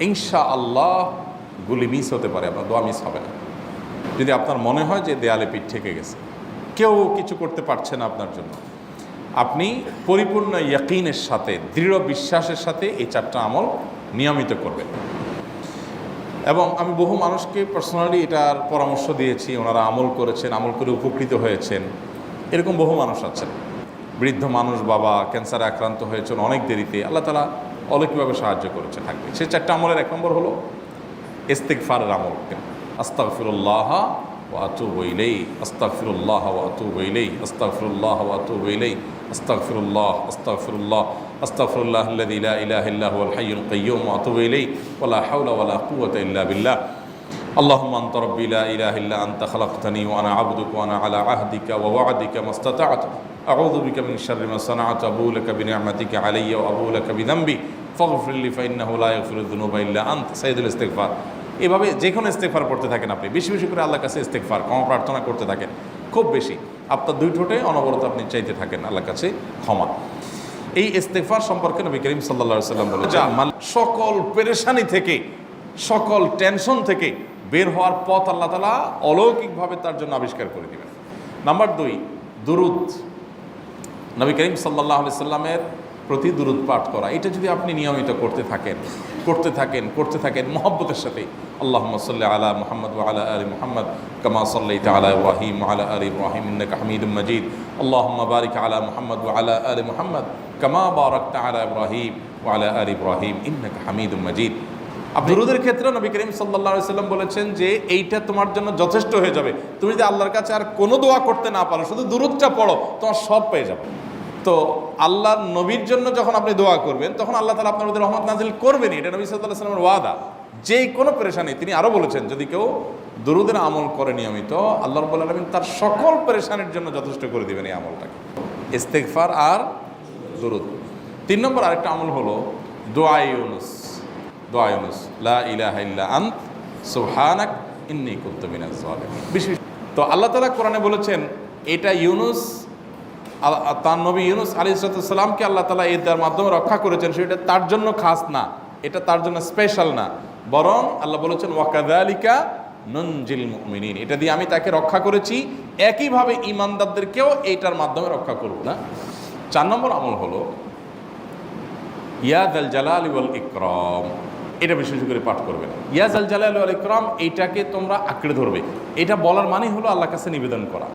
ইনশাআল্লাহ গুলি মিস হতে পারে, আপনার দোয়া মিস হবে না। যদি আপনার মনে হয় যে দেয়ালে পিঠ ঠেকে গেছে, কেউ কিছু করতে পারছে না আপনার জন্য, আপনি পরিপূর্ণ ইয়াকিনের সাথে, দৃঢ় বিশ্বাসের সাথে এই চারটা আমল নিয়মিত করবেন। এবং আমি বহু মানুষকে পার্সোনালি এটার পরামর্শ দিয়েছি, ওনারা আমল করেছেন, আমল করে উপকৃত হয়েছেন। এরকম বহু মানুষ আছেন, বৃদ্ধ মানুষ, বাবা ক্যান্সারে আক্রান্ত হয়েছেন অনেক দেরিতে, আল্লাহ তাআলা অলৌকিকভাবে সাহায্য করেছে থাকবে। সেই চারটা আমলের এক নম্বর হলো ইস্তিগফারের আমল। আস্তাগফিরুল্লাহ ওয়া আতুবু ইলাইহি, আস্তাগফিরুল্লাহ ওয়া আতুবু ইলাইহি, আস্তাগফিরুল্লাহ ওয়া আতুবু ইলাইহি, আস্তাগফিরুল্লাহ, আস্তাগফিরুল্লাহ, আস্তাগফিরুল্লাহাল্লাযী লা ইলাহা ইল্লা হুয়াল হাইয়ুল কাইয়্যুম ওয়া আতুবু ইলাইহি ওয়া লা হাওলা ওয়া লা কুওয়াতা ইল্লা বিল্লাহ। اللهم أنت ربي لا إله إلا أنت خلقتني وأنا عبدك وأنا على عهدك ووعدك ما استطعت أعوذ بك من شر ما صنعت أبوء لك بنعمتك علي وأبوء لك بذنبي فاغفر لي فإنه لا يغفر الذنوب إلا أنت سيد الاستغفار। এভাবে যে কোনো ইস্তেগফার করতে থাকেন, আপনি বেশি বেশি করে আল্লাহর কাছে ইস্তেগফার, ক্ষমা প্রার্থনা করতে থাকেন, খুব বেশি আপনার দুই ঠোঁটে অনবরত আপনি চাইতে থাকেন আল্লাহর কাছে ক্ষমা। এই ইস্তেগফার সম্পর্কে নবী করিম সাল্লাল্লাহু আলাইহি ওয়াসাল্লাম বলেছেন, সকল পেরেশানি থেকে, সকল টেনশন থেকে বের হওয়ার পথ আল্লাহ তাআলা অলৌকিকভাবে তার জন্য আবিষ্কার করে দেবেন। নাম্বার 2, দুরুদ। নবী করিম সাল্লাল্লাহু আলাইহি সাল্লামের প্রতি দুরুদ পাঠ করা, এটা যদি আপনি নিয়মিত করতে থাকেন মহব্বতের সাথে, আল্লাহুম্মা সাল্লি আলা মুহাম্মদ ওয়া আলা আলি মুহাম্মদ কামা সাল্লাইতা আলা ইব্রাহিম ওয়া আলা আলি ইব্রাহিম ইন্নাকা হামিদুম মাজিদ, আল্লাহুম্মা বারিক আলা মুহাম্মদ ওয়া আলা আলি মুহাম্মদ কামা বারাকতা আলা ইব্রাহিম ওয়া আলা আলি ইব্রাহিম ইন্নাকা হামিদুম মাজিদ। দুরুদের ক্ষেত্রে নবী করিম সাল্লাল্লাহু আলাইহি সাল্লাম বলেছেন যে এইটা তোমার জন্য যথেষ্ট হয়ে যাবে। তুমি যদি আল্লাহর কাছে আর কোনো দোয়া করতে না পারো, শুধু দুরুদটা পড়ো, তোমার সব পেয়ে যাবে। তো আল্লাহর নবীর জন্য যখন আপনি দোয়া করবেন, তখন আল্লাহ তাআলা আপনার মধ্যে রহমত নাজিল করবেন। এটা নবী সাল্লাল্লাহু আলাইহি সাল্লামের ওয়াদা। যে কোনো পেরেশানি, তিনি আরও বলেছেন, যদি কেউ দুরুদের আমল করে নিয়মিত, আল্লাহ রাব্বুল আলামিন তার সকল পেরেশানির জন্য যথেষ্ট করে দিবেন এই আমলটাকে, ইস্তেগফার আর দুরুদ। 3 নম্বর আরেকটা আমল হলো দোয়া ইউনুস। দোয়া ইউনুস, লা ইলাহা ইল্লা আন্ত সুবহানাক ইন্নী কুনতু মিনাজ জালিমিন। তো আল্লাহ তাআলা কোরআনে বলেছেন, এটা ইউনুস, তার নবী ইউনুস আলাইহিস সালামকে আল্লাহ তাআলা এর মাধ্যমে রক্ষা করেছেন, সেটা তার জন্য খাস না, এটা তার জন্য স্পেশাল না, বরং আল্লাহ বলেছেন ওয়া কাযালিকা নুনজিল মুমিনিন, এটা দিয়ে আমি তাকে রক্ষা করেছি, একইভাবে ঈমানদারদেরকেও এইটার মাধ্যমে রক্ষা করব না। 4 নম্বর আমল হলো ইয়া যাল জালালি ওয়াল ইকরাম। এটা বিশেষ করে পাঠ করবেন, ইয়া যাল জালালি ওয়াল ইকরাম। এইটাকে তোমরা আঁকড়ে ধরবে। এটা বলার মানে হলো আল্লাহর কাছে নিবেদন করা।